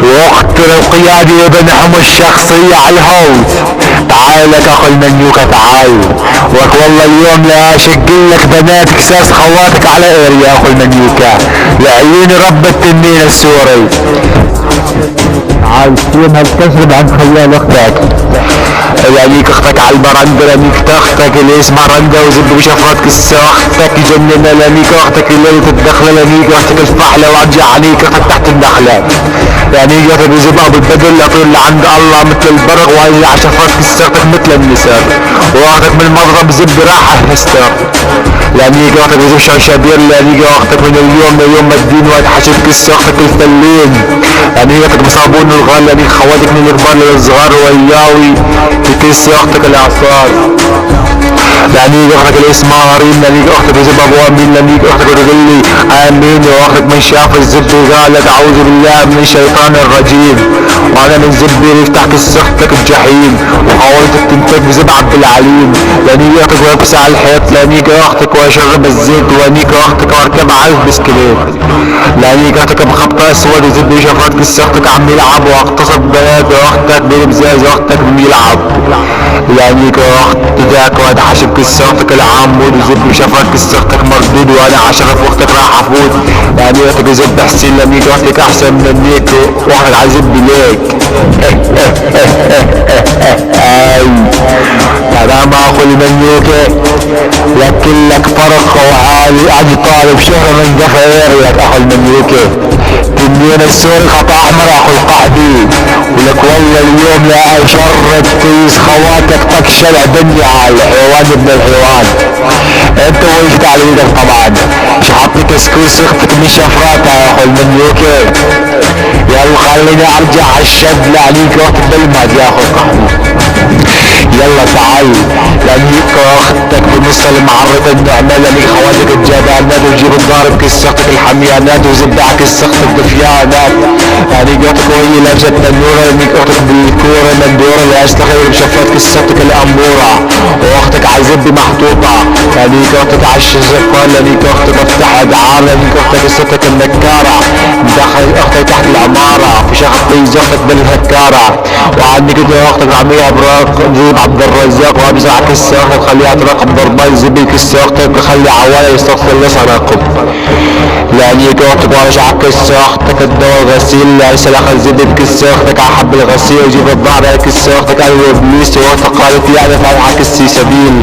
واقتل القيادي وبنحم الشخصية على الهوس. تعال لك اخو المنيوكة تعال. وك والله اليوم لا اشق لك بنات كساس خواتك على اير يا اخو المنيوكة. لعيون رب التنين السوري. تعال استلم هالكسر عن خيال اختك. لانيك اختك على البرندة لانيك اختك اللي اسمها رندة وزب بشفرتك اختك يجنن لانيك اختك اللي تتدخل لانيك اختك الفحلة وارجع عليك اختك تحت الدخلة. لانيك اختك يزب ابو البدل اطول لعند الله مثل البرغ وهي على شفرتك اختك مثل النسر. واختك من المضرب زب راحة هستر. لانيك اختك يزب شبير لانيك اختك من اليوم ليوم الدين واتحشد كس اختك الفلين. لانيك اختك بصابون الغال لانيك خواتك من الكبار للصغار وياوي تكس اختك الاعصار. لانيك اختك الاسمارين لانيك اختك يزب ابو امين لانيك اختك تقول لي امين. واختك من شاف الزب قالت اعوذ بالله من الشيطان الرجيم. وانا من زبي يفتح كس اختك الجحيم. وحاولت تنتج بزب عبد العليم. لانيك اختك وابس على الحيط لانيك اختك واشرب الزيت وانيك اختك واركب على البسكليت. لانيك اختك بخبط اسود وزب شفرت كس اختك عم يلعب واغتصب بنات اختك بلبزاز اختك بيلعب. لانيك اختك وانا حشب كس اختك العمود وزب شفرت كس اختك مردود وانا عشرف واختك راح افوت. لانيك اختك زب حسين لانيك اختك احسن منك واحد عزب ليك. سلام اخو المنيوكة لكن لك فرق وعالي اجي طالب شهر من دفعير يا اخو المنيوكة. تنين السوري خط احمر اخو القحبي. ولك والله اليوم يا شر تيس خواتك تكشل دنيا على الحيوان ابن الحيوان. انت وقفت على ايدك طبعا. مش حاطني كسكوس اختك من شفراتها يا اخو المنيوكة. يلا خليني ارجع على الشد لعنيك وقت بالمهد يا اخو القحبي. يلا تعال لانيك اختك بنص المعرض النعمة لانيك خواتك الجبانات وتجيب الضارب كسختك الحميانات وزبع كسختك الدفيانات. لانيك اختك وهي لابسة النورة لانيك اختك بالكورة مندورة اللي اشتغل بشفات كسختك الامورة. واختك عزب محطوطة. لانيك اختك عش الزفان لانيك اختك افتح ادعار لانيك اختك كسختك النكارة. مدخل اختك تحت العمارة في شخص تيز اختك بالهكارة. وعندك اختك عمية براق زيب عبد الرزاق وابزع كس اختك خليها تراقب ضربان زبي كس اختك وخلي عوايا يستغفر لسه راقب. لانيك اختك وارجع كس اختك الدواء غسيل ليس الاخر زبي بكس اختك عحب الغسيل وجيب الظهر كس اختك قال ابليس واختك قالت لي انا فاتحة كسي سبيل.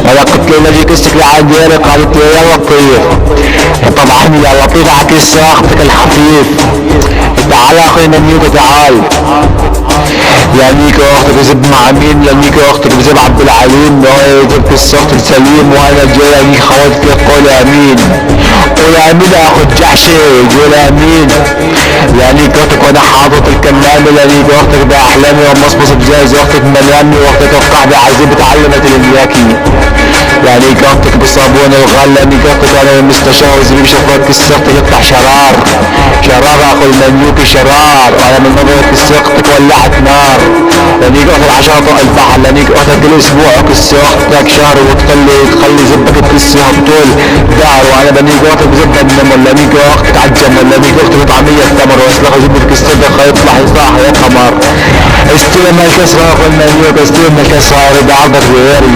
ولا قلت لي نجي كسك لعندي قالت لي يا لطيف. طبعا يا لطيف عكس اختك الحفيف. تعال اخوي منيوكة تعال. لانيك اختك بزب مع مين لانيك اختك بزب عبد العليم وجبت الصوت السليم وانا جاي لانيك خواتك قول امين. قول امين اخو الجحشي قول امين. لانيك اختك وانا حاطط الكمامة لانيك اختك باحلامي ومصبص بجاز واختك ملياني واختك القاعدة عزيزي بتعلمت الاملاكي. لانيك اختك بالصابون الغال لانيك اختك انا المستشار وزبيب شفرات كسرتك يطلع شرار. شرار اخو المنيوكي شرار. وانا من نظرة كسرتك ولعت نار. لانيك اختك عشان البحر لانيك اختك كل اسبوع كس اختك شهر وتخلي زبك تكسها بطول دار. وانا بنيك اختك بزبها النمر لانيك اختك عالجمل لانيك اختك طعمية التمر واسلخ زبك كسرتك يطلع يصاح يا قمر. استلم الكسرة اخو المنيوك استلم الكسرة رد عرضك غيري.